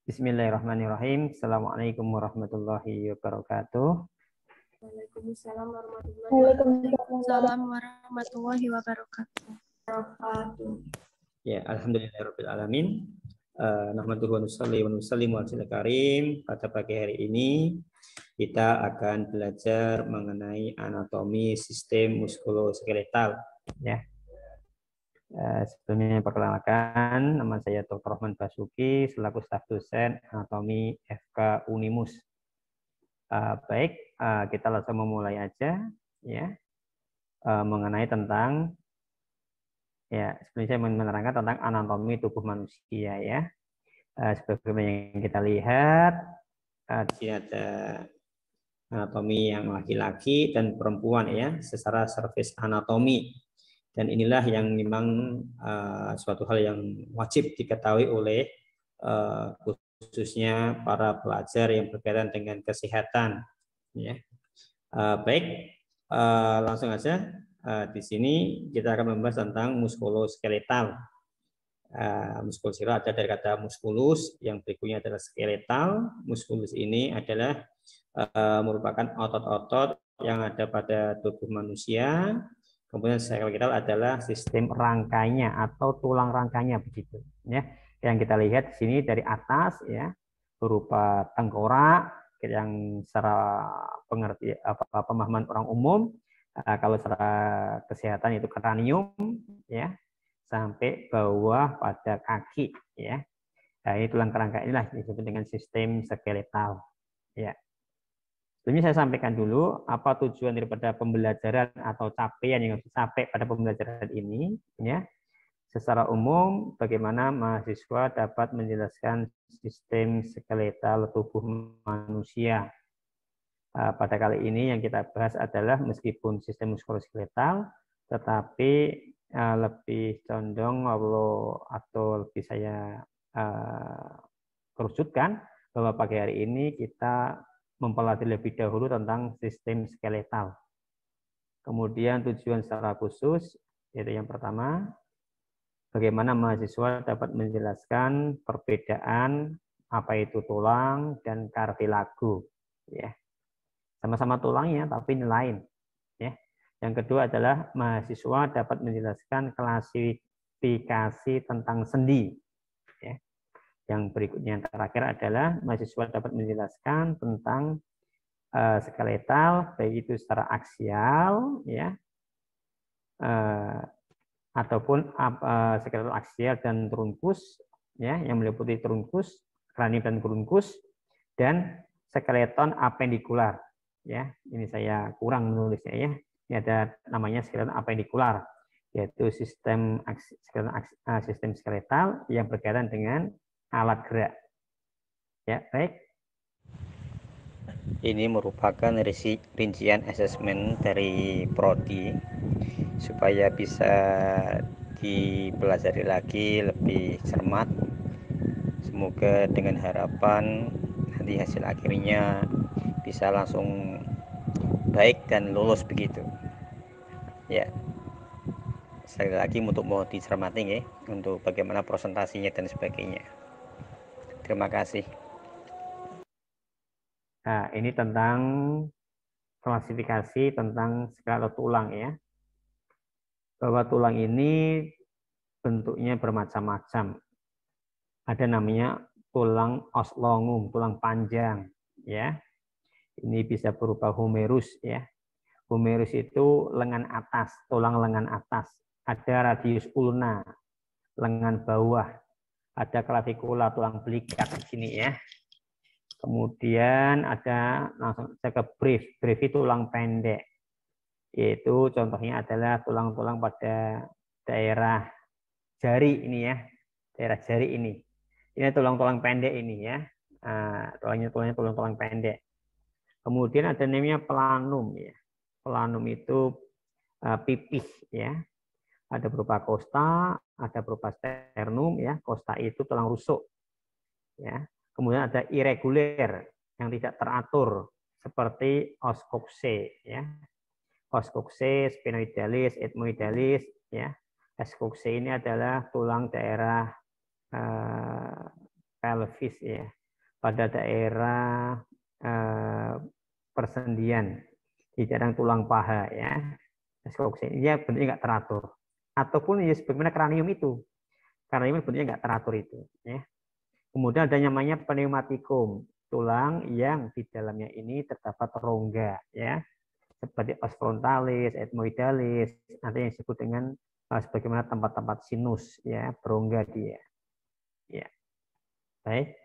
Bismillahirrahmanirrahim. Assalamualaikum warahmatullahi wabarakatuh. Waalaikumsalam warahmatullahi wabarakatuh. Ya, alhamdulillahirabbil alamin. Nahmaduhu wa nusalli wa nusallimu ala karim. Pada pagi hari ini kita akan belajar mengenai anatomi sistem muskuloskeletal. Ya. Sebelumnya perkenalkan, nama saya Dr. Rahman Basuki selaku staf dosen anatomi FK Unimus. Baik, kita langsung memulai aja ya mengenai tentang sebelumnya saya menerangkan tentang anatomi tubuh manusia ya. Sebagaimana yang kita lihat di sini ada anatomi yang laki-laki dan perempuan ya secara surface anatomi. Dan inilah yang memang suatu hal yang wajib diketahui oleh khususnya para pelajar yang berkaitan dengan kesehatan. Ya. Baik, langsung aja. Di sini kita akan membahas tentang muskuloskeletal. Muskuloskeletal ada dari kata muskulus, yang berikutnya adalah skeletal. Muskulus ini adalah merupakan otot-otot yang ada pada tubuh manusia. Kemudian skeletal adalah sistem rangkainya atau tulang rangkainya begitu ya. Yang kita lihat di sini dari atas ya berupa tengkorak yang secara pemahaman orang umum kalau secara kesehatan itu kranium ya sampai bawah pada kaki ya. Nah, ini tulang kerangka inilah disebut dengan sistem skeletal ya. Sebelumnya saya sampaikan dulu apa tujuan daripada pembelajaran atau capaian yang harus dicapai pada pembelajaran ini ya. Secara umum bagaimana mahasiswa dapat menjelaskan sistem skeletal tubuh manusia. Pada kali ini yang kita bahas adalah meskipun sistem muskuloskeletal tetapi lebih condong atau lebih saya kerucutkan bahwa pagi hari ini kita mempelajari lebih dahulu tentang sistem skeletal. Kemudian tujuan secara khusus, yaitu yang pertama, bagaimana mahasiswa dapat menjelaskan perbedaan apa itu tulang dan kartilago. Ya. Sama-sama tulangnya, tapi ini lain. Ya. Yang kedua adalah mahasiswa dapat menjelaskan klasifikasi tentang sendi. Ya. Yang berikutnya yang terakhir adalah mahasiswa dapat menjelaskan tentang skeletal baik itu secara aksial ya ataupun skeletal aksial dan trunkus ya yang meliputi trunkus, kranium dan trunkus dan skeleton apendikular ya. Ini saya kurang menulisnya ya. Ini ada namanya skeleton apendikular yaitu sistem skeletal yang berkaitan dengan alat gerak. Ya, baik. Ini merupakan rincian asesmen dari prodi supaya bisa dipelajari lagi lebih cermat. Semoga dengan harapan nanti hasil akhirnya bisa langsung baik dan lulus begitu. Ya. Sekali lagi untuk mau dicermati ya, untuk bagaimana presentasinya dan sebagainya. Terima kasih. Nah, ini tentang klasifikasi tentang skeletal tulang ya. Bahwa tulang ini bentuknya bermacam-macam. Ada namanya tulang oslongum, tulang panjang ya. Ini bisa berupa humerus ya. Humerus itu lengan atas, tulang lengan atas. Ada radius ulna, lengan bawah. Ada clavicular, tulang belikat di sini ya. Kemudian ada langsung ke brief. Brief itu tulang pendek. Yaitu contohnya adalah tulang-tulang pada daerah jari ini ya. Daerah jari ini. Ini tulang-tulang pendek ini ya. Tulangnya tulang-tulang pendek. Kemudian ada namanya planum ya. Planum itu pipih ya. Ada berupa costa, ada berupa sternum ya. Costa itu tulang rusuk. Ya. Kemudian ada irreguler yang tidak teratur seperti os coxae ya. Os coxae, sphenoidalis, ethmoidalis ya. Os coxae ini adalah tulang daerah pelvis ya, pada daerah persendian di daerah tulang paha ya. Dia bentuknya nggak teratur. Ataupun ya sebagaimana kranium itu. Kranium bentuknya nggak teratur itu. Ya. Kemudian ada namanya pneumatikum, tulang yang di dalamnya ini terdapat rongga, ya, seperti os frontalis, ethmoidalis, nanti yang disebut dengan sebagaimana tempat-tempat sinus, ya, berongga dia. Ya. Baik.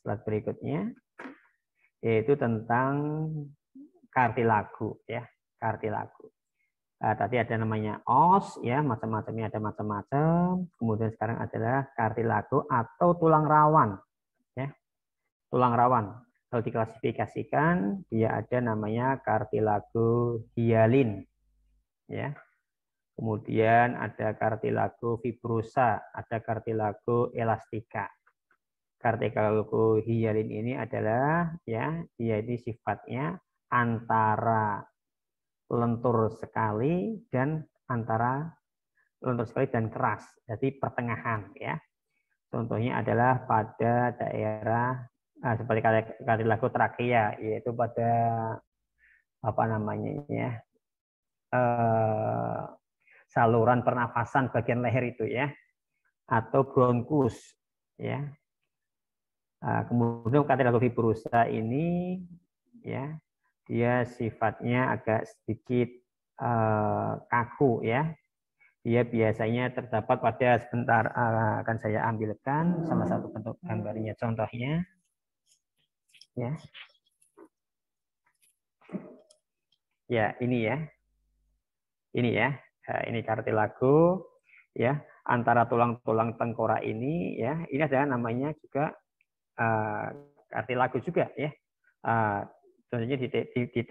Slide berikutnya yaitu tentang kartilago, ya, kartilago. Tadi ada namanya os, ya, macam-macamnya ada macam-macam. Kemudian sekarang adalah kartilago atau tulang rawan, ya, tulang rawan. Kalau diklasifikasikan, dia ada namanya kartilago hialin, ya. Kemudian ada kartilago fibrosa, ada kartilago elastika. Kartilago hialin ini adalah, ya, dia ini sifatnya antara lentur sekali dan antara lentur sekali dan keras, jadi pertengahan, ya. Contohnya adalah pada daerah seperti kartilago trakea, yaitu pada apa namanya ya, saluran pernafasan bagian leher itu, ya, atau bronkus, ya. Kemudian kartilago fibrosa ini, ya, dia sifatnya agak sedikit kaku, ya. Dia biasanya terdapat pada sebentar akan saya ambilkan salah satu bentuk gambarnya, contohnya, ya. Ya, ini ya. Ini ya. Ini kartilago, ya, antara tulang-tulang tengkorak ini, ya. Ini ada namanya juga kartilago juga, ya. Contohnya di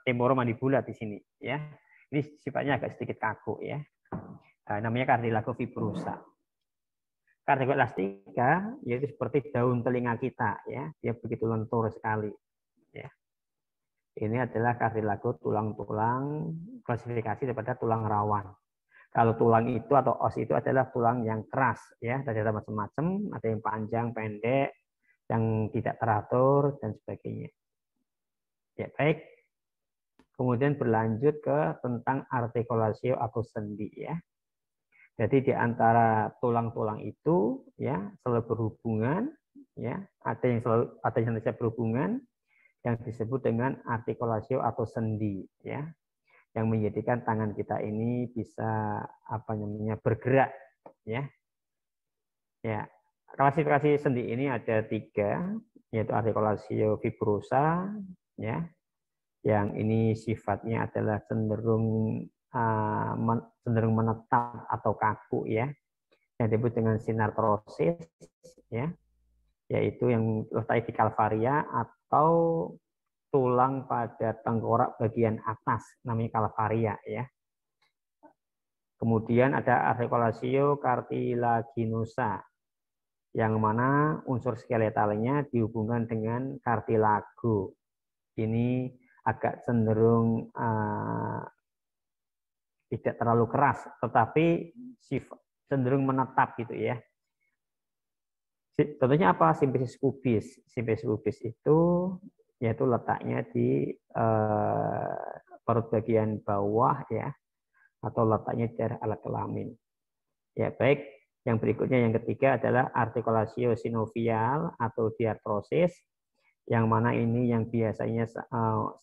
temporomandibula di sini, ya. Ini sifatnya agak sedikit kaku, ya. Namanya kartilago fibrosa. Kartilago elastika yaitu seperti daun telinga kita, ya. Dia begitu lentur sekali, ya. Ini adalah kartilago tulang-tulang, klasifikasi daripada tulang rawan. Kalau tulang itu atau os itu adalah tulang yang keras, ya. Ada macam-macam, ada yang panjang, pendek, yang tidak teratur dan sebagainya. Ya, baik. Kemudian berlanjut ke tentang artikulasio atau sendi, ya. Jadi di antara tulang-tulang itu, ya, selalu berhubungan, ya, ada yang tidak berhubungan, yang disebut dengan artikulasio atau sendi, ya, yang menjadikan tangan kita ini bisa apa namanya bergerak, ya. Ya, klasifikasi sendi ini ada 3, yaitu artikulasio fibrosa, ya, yang ini sifatnya adalah cenderung menetap atau kaku, ya, yang disebut dengan sinartrosis, ya, yaitu yang letaknya di kalvaria atau tulang pada tengkorak bagian atas, namanya kalvaria, ya. Kemudian ada artikulasio cartilaginosa, yang mana unsur skeletalnya dihubungkan dengan kartilago. Ini agak cenderung tidak terlalu keras, tetapi cenderung menetap gitu, ya. Contohnya apa? Simplicis pubis. Simplicis pubis itu yaitu letaknya di perut bagian bawah, ya, atau letaknya di daerah alat kelamin. Ya, baik. Yang berikutnya yang ketiga adalah artikulasio sinovial atau diartrosis, yang mana ini yang biasanya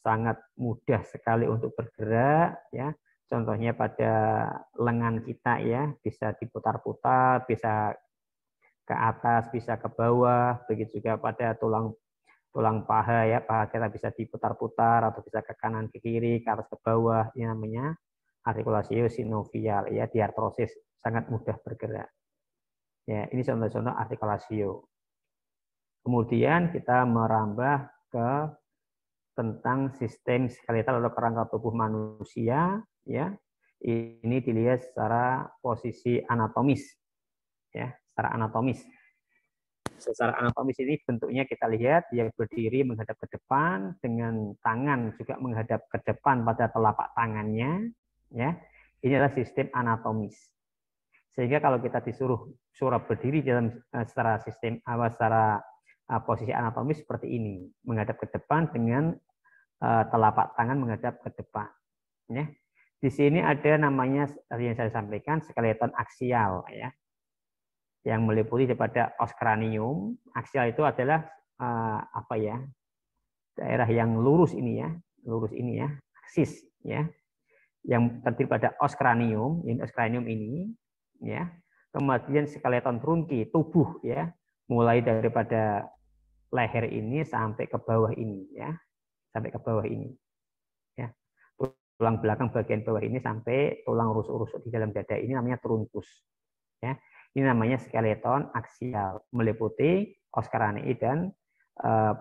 sangat mudah sekali untuk bergerak, ya. Contohnya pada lengan kita, ya, bisa diputar-putar, bisa ke atas, bisa ke bawah, begitu juga pada tulang paha, ya, paha kita bisa diputar-putar atau bisa ke kanan ke kiri, ke atas ke bawah. Ini namanya artikulasio sinovial, ya, diartrosis, sangat mudah bergerak. Ya, ini contoh-contoh artikulasio. Kemudian kita merambah ke tentang sistem skeletal atau kerangka tubuh manusia, ya. Ini dilihat secara posisi anatomis, ya, secara anatomis. Secara anatomis ini bentuknya kita lihat dia berdiri menghadap ke depan dengan tangan juga menghadap ke depan pada telapak tangannya, ya. Ini adalah sistem anatomis. Sehingga kalau kita disuruh berdiri dalam secara sistem secara posisi anatomis seperti ini, menghadap ke depan dengan telapak tangan menghadap ke depan. Ya. Di sini ada namanya yang saya sampaikan skeleton aksial, ya, yang meliputi daripada os kranium. Aksial itu adalah daerah yang lurus ini ya, aksis ya, yang terdiri pada os kranium, ini ya. Kemudian skeleton trunki, tubuh ya, mulai daripada leher ini sampai ke bawah ini ya, ya. Tulang belakang bagian bawah ini sampai tulang rusuk-rusuk di dalam dada ini namanya trunkus ya. Ini namanya skeleton aksial, meliputi os kranii dan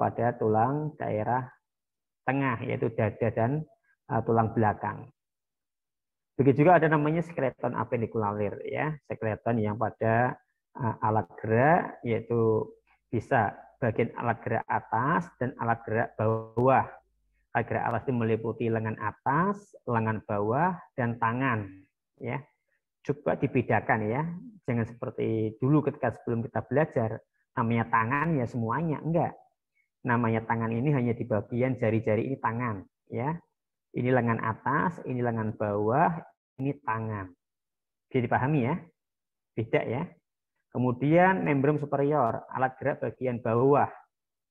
pada tulang daerah tengah yaitu dada dan tulang belakang. Begitu juga ada namanya skeleton apendikularir ya, skeleton yang pada alat gerak yaitu bisa bagian alat gerak atas dan alat gerak bawah. Alat gerak atas itu meliputi lengan atas, lengan bawah, dan tangan. Ya, coba dibedakan ya, jangan seperti dulu ketika sebelum kita belajar namanya tangan ya semuanya, enggak. Namanya tangan ini hanya di bagian jari-jari ini tangan, ya. Ini lengan atas, ini lengan bawah, ini tangan. Bisa dipahami ya? Beda ya. Kemudian membran superior, alat gerak bagian bawah,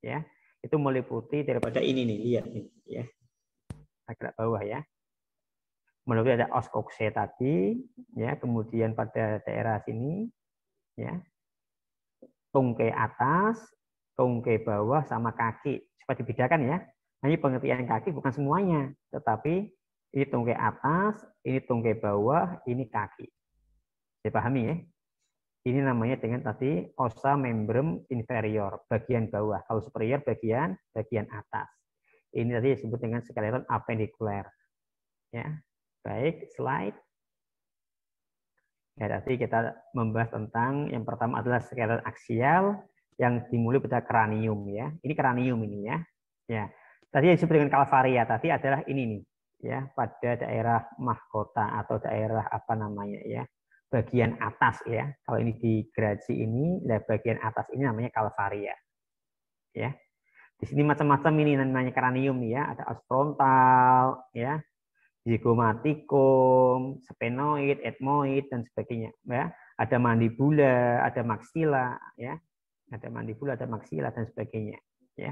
ya. Itu meliputi daripada ini nih, lihat nih, ya. Alat gerak bawah ya. Meliputi ada os coxae tadi, ya. Kemudian pada daerah sini, ya. Tungkai atas, tungkai bawah, sama kaki. Supaya dibedakan ya. Nah, ini pengertian kaki bukan semuanya, tetapi ini tungkai atas, ini tungkai bawah, ini kaki. Dipahami ya? Ini namanya dengan tadi ossa membran inferior, bagian bawah. Kalau superior bagian atas. Ini tadi disebut dengan skeleton apendikuler. Ya, baik, slide. Ya, tadi kita membahas tentang yang pertama adalah skeleton aksial yang dimulai pada kranium ya. Ini kranium ini ya. Ya. Tadi yang disebut dengan kalvaria tadi adalah ini nih ya, pada daerah mahkota atau daerah apa namanya ya, bagian atas ya. Kalau ini di gerasi ini, bagian atas ini namanya kalvaria. Ya. Di sini macam-macam ini namanya kranium ya, ada os frontal ya, zygomaticum, sphenoid, ethmoid dan sebagainya ya. Ada mandibula, ada maksila ya. Ada mandibula, ada maksila dan sebagainya ya.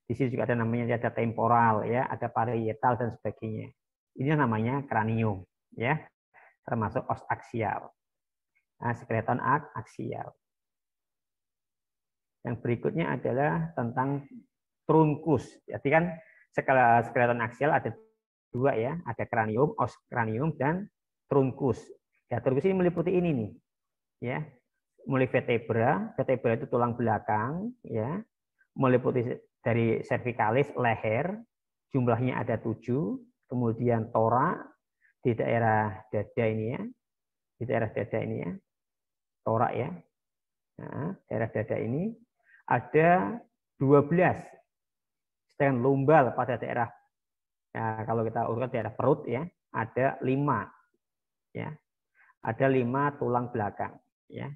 Di sini juga ada namanya ada temporal ya, ada parietal dan sebagainya. Ini namanya kranium ya. Termasuk os aksial. Nah, skeleton aksial. Yang berikutnya adalah tentang trunkus. Jadi kan skeleton aksial ada dua ya, ada kranium, os kranium dan trunkus. Ya, trunkus ini meliputi ini nih. Ya. Mulai vertebra itu tulang belakang ya. Meliputi dari cervicalis leher, jumlahnya ada 7, kemudian torak di daerah dada ini ya. Di daerah dada ini ya. Torak ya. Nah, daerah dada ini ada 12. Sedangkan lumbal pada daerah ya, kalau kita urutkan daerah perut ya, ada 5 ya. Ada 5 tulang belakang ya.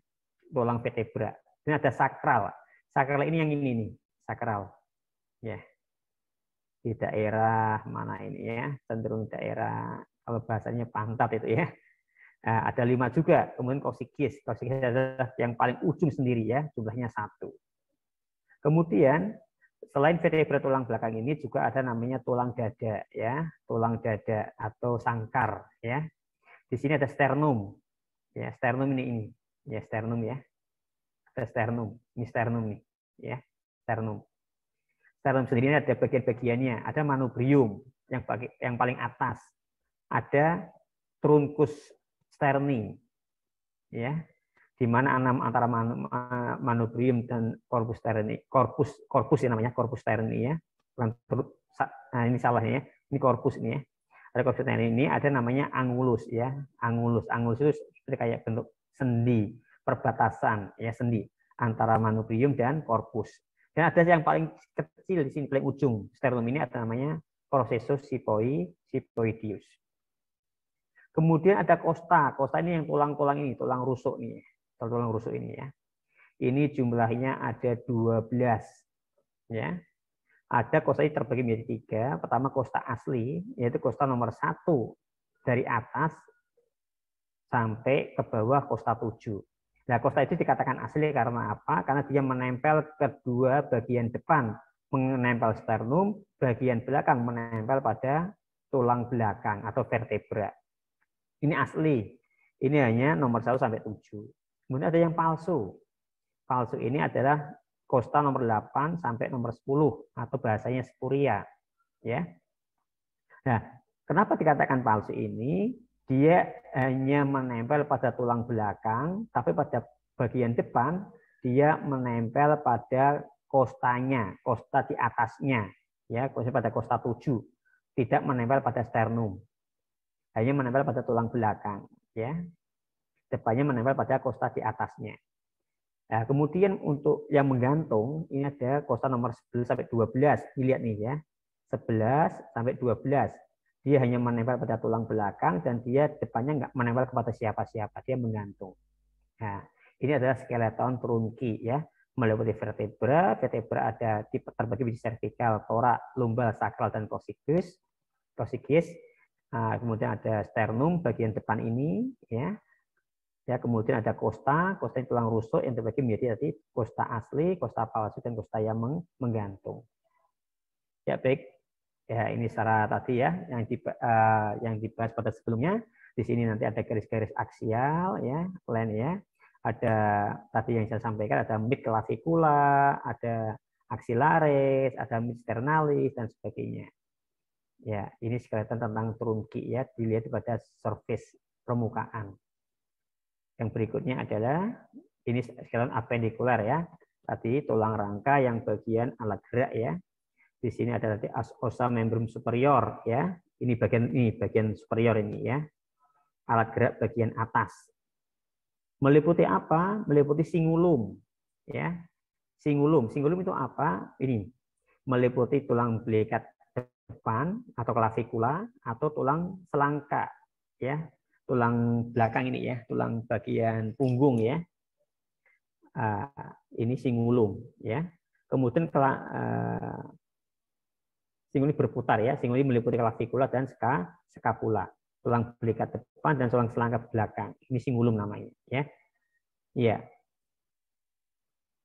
Tulang vertebra. Ini ada sakral. Sakral ini yang ini nih, sakral. Ya. Di daerah mana ini ya? Cenderung daerah kalau bahasanya pantat itu ya. Nah, ada 5 juga. Kemudian kosikis. Kosikis adalah yang paling ujung sendiri ya, jumlahnya 1. Kemudian selain vertebra tulang belakang ini juga ada namanya tulang dada ya, tulang dada atau sangkar ya. Di sini ada sternum. Ya, sternum ini. Ya, sternum ya. Ada sternum. Ini sternum nih, ya. Sternum. Sternum sendiri ini ada bagian-bagiannya, ada manubrium yang paling atas. Ada trunkus sterni. Ya. Di mana antara manubrium dan corpus sterni, corpus ya namanya, corpus sterni ya. Nah, ini salahnya ya. Ini corpus ini ya. Ada corpus sterni ini ada namanya angulus ya. Angulus itu seperti kayak bentuk sendi, perbatasan ya, sendi antara manubrium dan corpus. Dan ada yang paling kecil di sini, paling ujung sternum ini ada namanya processus siphoideus. Kemudian ada kosta. Kosta ini yang tulang-tulang ini, tulang rusuk nih. Tulang rusuk ini ya. Ini jumlahnya ada 12 ya. Ada kosta ini terbagi menjadi 3. Pertama kosta asli, yaitu kosta nomor 1 dari atas sampai ke bawah kosta 7. Nah, kosta itu dikatakan asli karena apa? Karena dia menempel kedua bagian depan, menempel sternum, bagian belakang menempel pada tulang belakang atau vertebra. Ini asli. Ini hanya nomor 1 sampai 7. Kemudian ada yang palsu. Palsu ini adalah kosta nomor 8 sampai nomor 10 atau bahasanya spuria, ya. Nah, kenapa dikatakan palsu ini? Dia hanya menempel pada tulang belakang, tapi pada bagian depan dia menempel pada kostanya, kosta di atasnya, ya, pada kosta 7. Tidak menempel pada sternum. Hanya menempel pada tulang belakang, ya. Depannya menempel pada kosta di atasnya. Nah, kemudian untuk yang menggantung ini ada kosta nomor 11 sampai 12. Dilihat nih ya. 11 sampai 12. Dia hanya menempel pada tulang belakang dan dia depannya nggak menempel kepada siapa-siapa, dia menggantung. Nah, ini adalah skeleton trunki ya. Meliputi vertebra, vertebra ada terbagi menjadi servikal, torak, lumbal, sakral dan coccygis. Kemudian ada sternum bagian depan ini ya. Ya, kemudian ada kosta ini tulang rusuk yang terbagi menjadi tadi kosta asli, kosta palsu dan kosta yang menggantung. Ya, baik. Ya, ini secara tadi ya yang dibahas pada sebelumnya. Di sini nanti ada garis-garis aksial ya, line ya. Ada tadi yang saya sampaikan ada mid clavicula, ada axillaris, ada mid sternalis dan sebagainya. Ya, ini skeleton tentang trunki ya, dilihat pada surface permukaan. Yang berikutnya adalah ini skeleton apendikular ya. Tadi tulang rangka yang bagian alat gerak ya. Di sini ada tadi ossa membrum superior ya. Ini bagian superior ini ya. Alat gerak bagian atas. Meliputi apa? Meliputi cingulum ya. Cingulum itu apa? Ini meliputi tulang belikat depan atau klavikula atau tulang selangka ya, tulang belakang ini ya, tulang bagian punggung ya. Ini cingulum ya. Kemudian cingulum berputar ya, cingulum meliputi klavikula dan skapula, tulang belikat depan dan tulang selangka belakang. Ini cingulum namanya ya. Iya.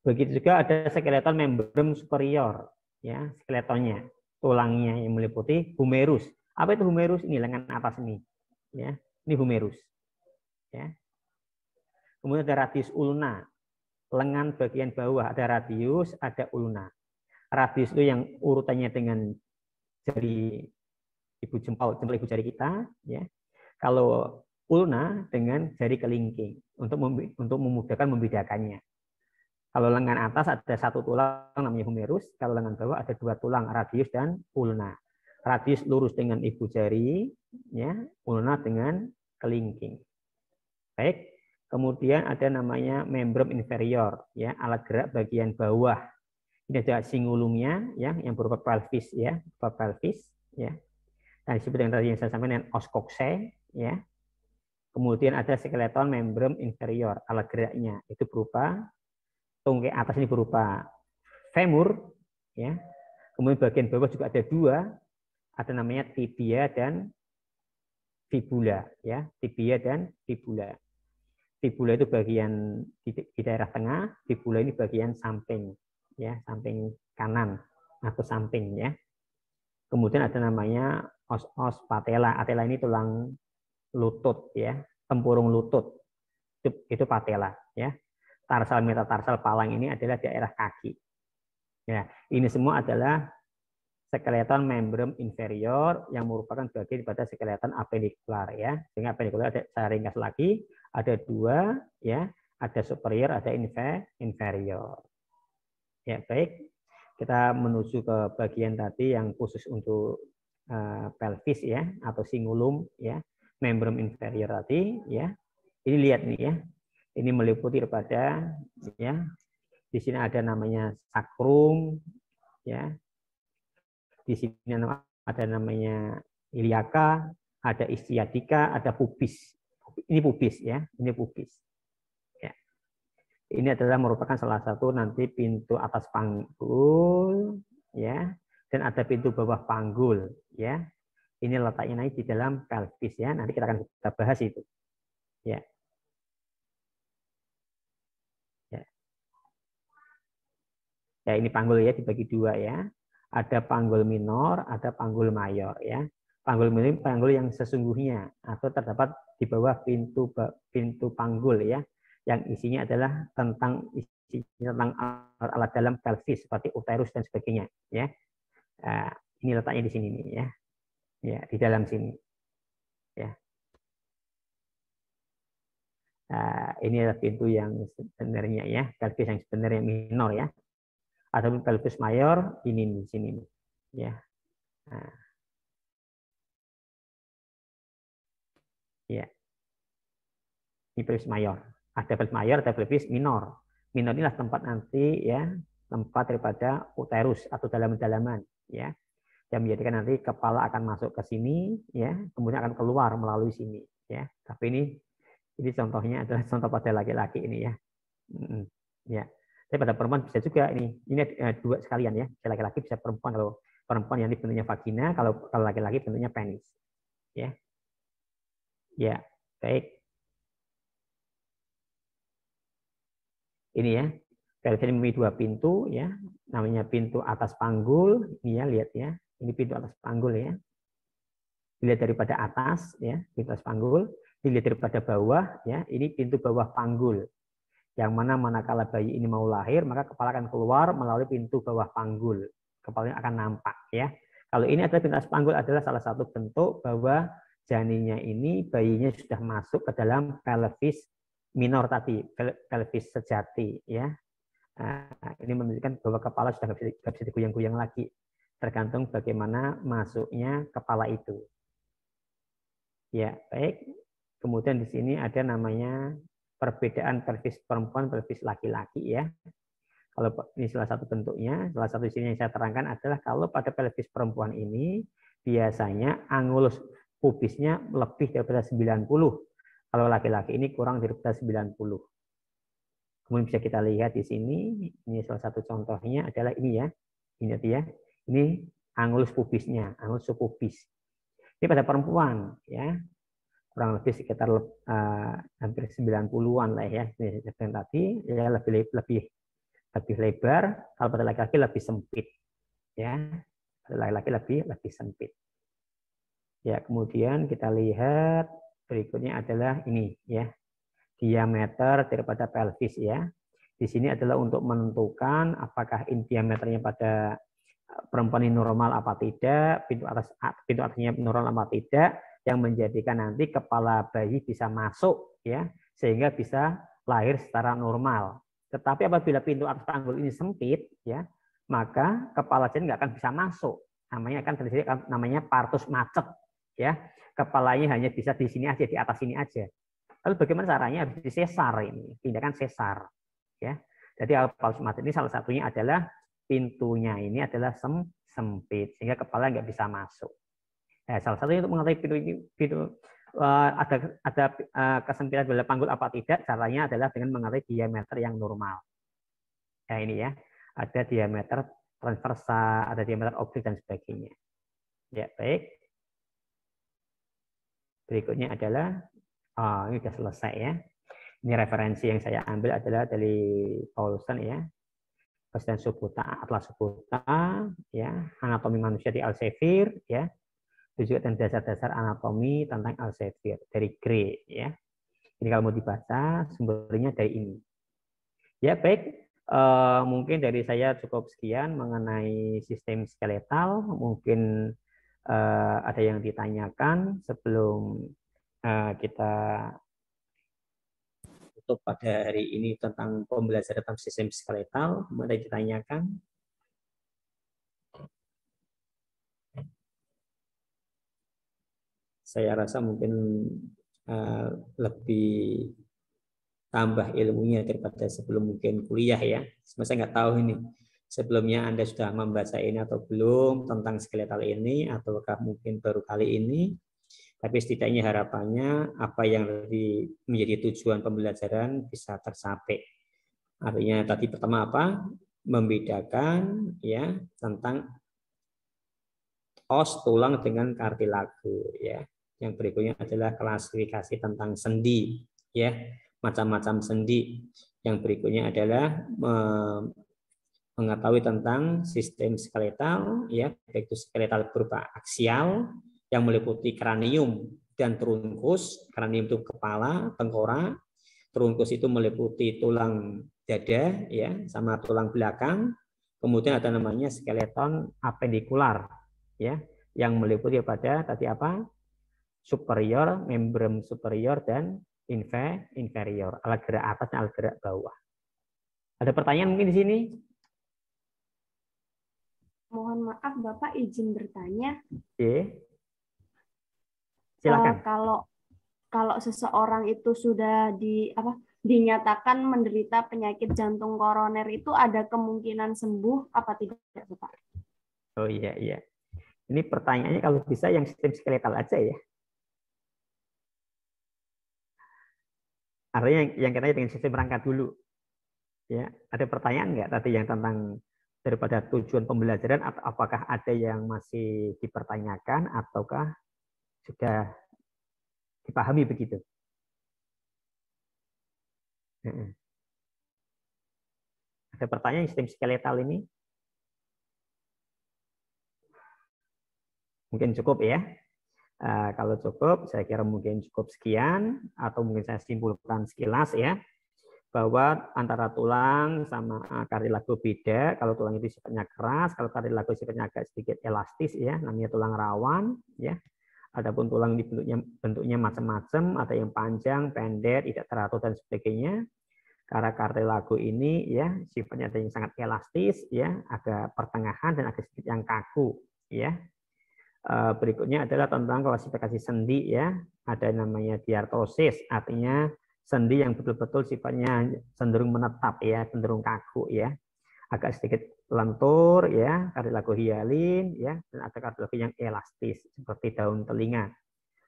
Begitu juga ada skeleton membrum superior ya, skeletonnya. Tulangnya yang meliputi humerus. Apa itu humerus? Ini lengan atas ini. Ya, ini humerus. Ya. Kemudian ada radius ulna. Lengan bagian bawah ada radius, ada ulna. Radius itu yang urutannya dengan jari jempol ibu jari kita. Ya. Kalau ulna dengan jari kelingking untuk memudahkan membedakannya. Kalau lengan atas ada satu tulang namanya humerus, kalau lengan bawah ada dua tulang, radius dan ulna. Radius lurus dengan ibu jari, ya, ulna dengan kelingking. Baik, kemudian ada namanya membrum inferior, ya, alat gerak bagian bawah. Ini ada cingulumnya, ya, yang berupa pelvis, ya, pelvis, ya. Nah, disebut dengan tadi yang saya sampaikan dengan oskokse, ya. Kemudian ada skeleton membrum inferior, alat geraknya itu berupa tungkai atas ini berupa femur, ya. Kemudian bagian bawah juga ada dua, ada namanya tibia dan fibula, ya. Tibia dan fibula. Fibula itu bagian di daerah tengah, fibula ini bagian samping, ya, samping kanan atau samping, ya. Kemudian ada namanya os patella. Patella ini tulang lutut, ya, tempurung lutut. Itu patella, ya. Tarsal metatarsal palang ini adalah daerah kaki. Ya, ini semua adalah skeleton membrum inferior yang merupakan bagian pada skeleton apendikular ya. Sehingga apendikular saya ringkas lagi, ada dua ya, ada superior, ada inferior. Ya, baik. Kita menuju ke bagian tadi yang khusus untuk pelvis ya atau cingulum ya, membrum inferior tadi ya. Ini lihat nih ya. Ini meliputi pada ya. Di sini ada namanya sacrum ya. Di sini ada namanya iliaka, ada ischiadica, ada pubis. Ini pubis ya, ini pubis. Ya. Ini adalah merupakan salah satu nanti pintu atas panggul, ya, dan ada pintu bawah panggul, ya. Ini letaknya naik di dalam pelvis ya. Nanti kita akan bahas itu. Ya. Ya. Ya, ini panggul ya dibagi dua ya. Ada panggul minor, ada panggul mayor ya. Panggul minor panggul yang sesungguhnya atau terdapat di bawah pintu panggul ya. Yang isinya adalah tentang alat dalam pelvis seperti uterus dan sebagainya ya. Nah, ini letaknya di sini nih ya. Ya, di dalam sini. Ya. Nah, ini adalah pintu yang sebenarnya ya, pelvis yang sebenarnya minor ya. Atau pelvis mayor ini di sini nih. Ya. Nah. Ya. Ini pelvis mayor. Ada pelvis mayor, ada pelvis minor. Minor inilah tempat nanti ya, tempat daripada uterus atau dalam-dalaman ya. Yang menjadikan nanti kepala akan masuk ke sini ya, kemudian akan keluar melalui sini ya. Tapi ini contohnya adalah contoh pada laki-laki ini ya. Ya. Tapi pada perempuan bisa juga ini dua sekalian ya. Bisa laki-laki bisa perempuan. Kalau perempuan yang bentuknya vagina, kalau laki-laki bentuknya penis. Ya. Ya, baik. Ini ya. Pelvis ini memiliki dua pintu ya. Namanya pintu atas panggul. Ini ya, lihat ya. Ini pintu atas panggul ya. Dilihat daripada atas ya, pintu atas panggul. Dilihat daripada bawah ya. Ini pintu bawah panggul. Yang mana manakala bayi ini mau lahir, maka kepala akan keluar melalui pintu bawah panggul. Kepalanya akan nampak ya. Kalau ini adalah pintu atas panggul adalah salah satu bentuk bahwa janinnya ini bayinya sudah masuk ke dalam pelvis minor tadi, pelvis sejati ya. Nah, ini menunjukkan bahwa kepala sudah nggak bisa digoyang-goyang lagi, tergantung bagaimana masuknya kepala itu. Ya, baik. Kemudian di sini ada namanya perbedaan pelvis perempuan, pelvis laki-laki ya. Kalau ini salah satu bentuknya, salah satu sini yang saya terangkan adalah kalau pada pelvis perempuan ini biasanya angulus pubisnya lebih daripada 90. Kalau laki-laki ini kurang daripada 90. Kemudian bisa kita lihat di sini, ini salah satu contohnya adalah ini ya. Ini ya. Ini angulus pubisnya, angulus subpubis. Ini pada perempuan ya. Kurang lebih sekitar hampir 90-an lah ya. Ini tadi ya lebih lebar, kalau pada laki-laki lebih sempit. Ya. Pada laki-laki lebih sempit. Ya, kemudian kita lihat berikutnya adalah ini ya. Diameter daripada pelvis ya. Di sini adalah untuk menentukan apakah diameternya pada perempuan ini normal apa tidak, pintu atasnya normal apa tidak, yang menjadikan nanti kepala bayi bisa masuk ya, sehingga bisa lahir secara normal. Tetapi apabila pintu atas panggul ini sempit ya, maka kepala janin nggak akan bisa masuk. Namanya akan terjadi namanya partus macet ya. Kepalanya hanya bisa di sini aja, di atas sini aja. Lalu bagaimana caranya? Harus di sesar ini, tindakan sesar. Ya. Jadi partus macet ini salah satunya adalah pintunya ini adalah sempit sehingga kepala nggak bisa masuk. Nah, salah satunya untuk mengetahui pintu ada kesempitan pada panggul apa tidak, caranya adalah dengan mengetahui diameter yang normal. Nah ini ya, ada diameter transversa, ada diameter oblik dan sebagainya. Ya baik. Berikutnya adalah ini sudah selesai ya. Ini referensi yang saya ambil adalah dari Paulsen ya. Paulsen Subhuta, Atlas Subhuta, ya, anatomi manusia di Elsevier, ya, juga dan dasar-dasar anatomi tentang Elsevier dari Gray, ya. Ini kalau mau dibaca sumbernya dari ini. Ya baik, mungkin dari saya cukup sekian mengenai sistem skeletal. Mungkin ada yang ditanyakan sebelum kita tutup pada hari ini tentang pembelajaran tentang sistem skeletal. Mari ditanyakan. Saya rasa mungkin lebih tambah ilmunya daripada sebelum mungkin kuliah ya. Saya nggak tahu ini sebelumnya Anda sudah membaca ini atau belum tentang skeletal ini, ataukah mungkin baru kali ini. Tapi setidaknya harapannya apa yang menjadi tujuan pembelajaran bisa tercapai. Artinya tadi pertama apa? Membedakan ya tentang os tulang dengan kartilago ya. Yang berikutnya adalah klasifikasi tentang sendi ya, macam-macam sendi. Yang berikutnya adalah mengetahui tentang sistem skeletal ya, baik itu skeletal berupa aksial yang meliputi kranium dan trunkus. Kranium itu kepala, tengkorak. Trunkus itu meliputi tulang dada ya sama tulang belakang. Kemudian ada namanya skeleton apendikular ya, yang meliputi pada tadi apa? Superior, membran superior dan inferior. Alat gerak atas dan alat gerak bawah. Ada pertanyaan mungkin di sini? Mohon maaf Bapak izin bertanya. Oke. Silakan. Kalau seseorang itu sudah dinyatakan menderita penyakit jantung koroner itu ada kemungkinan sembuh apa tidak, Bapak? Oh iya. Ini pertanyaannya kalau bisa yang sistem skeletal aja ya. Artinya yang katanya dengan sistem rangka dulu. Ya, ada pertanyaan nggak tadi yang tentang daripada tujuan pembelajaran, atau apakah ada yang masih dipertanyakan ataukah sudah dipahami begitu? Ada pertanyaan sistem skeletal ini? Mungkin cukup ya. Kalau cukup, saya kira mungkin cukup sekian, atau mungkin saya simpulkan sekilas ya, bahwa antara tulang sama kartilago beda. Kalau tulang itu sifatnya keras, kalau kartilago sifatnya agak sedikit elastis ya, namanya tulang rawan ya. Adapun tulang bentuknya macam-macam, ada yang panjang, pendek, tidak teratur dan sebagainya. Karena kartilago ini ya sifatnya ada yang sangat elastis ya, agak pertengahan dan agak sedikit yang kaku ya. Berikutnya adalah tentang klasifikasi sendi ya. Ada namanya diartrosis, artinya sendi yang betul-betul sifatnya cenderung menetap ya, cenderung kaku ya. Agak sedikit lentur ya, kartilago hialin ya, dan ada kartilago yang elastis seperti daun telinga.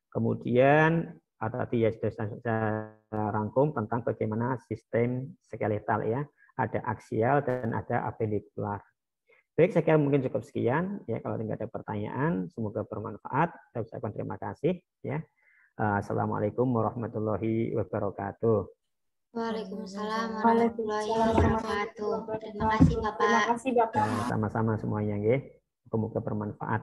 Kemudian tadi ya sudah saya rangkum tentang bagaimana sistem skeletal ya. Ada aksial dan ada apendikular. Baik, saya kira mungkin cukup sekian ya. Kalau tidak ada pertanyaan, semoga bermanfaat. Saya ucapkan terima kasih ya. Assalamualaikum warahmatullahi wabarakatuh. Waalaikumsalam warahmatullahi wabarakatuh. Terima kasih Bapak. Terima kasih Bapak. Sama-sama semuanya nggih. Semoga bermanfaat.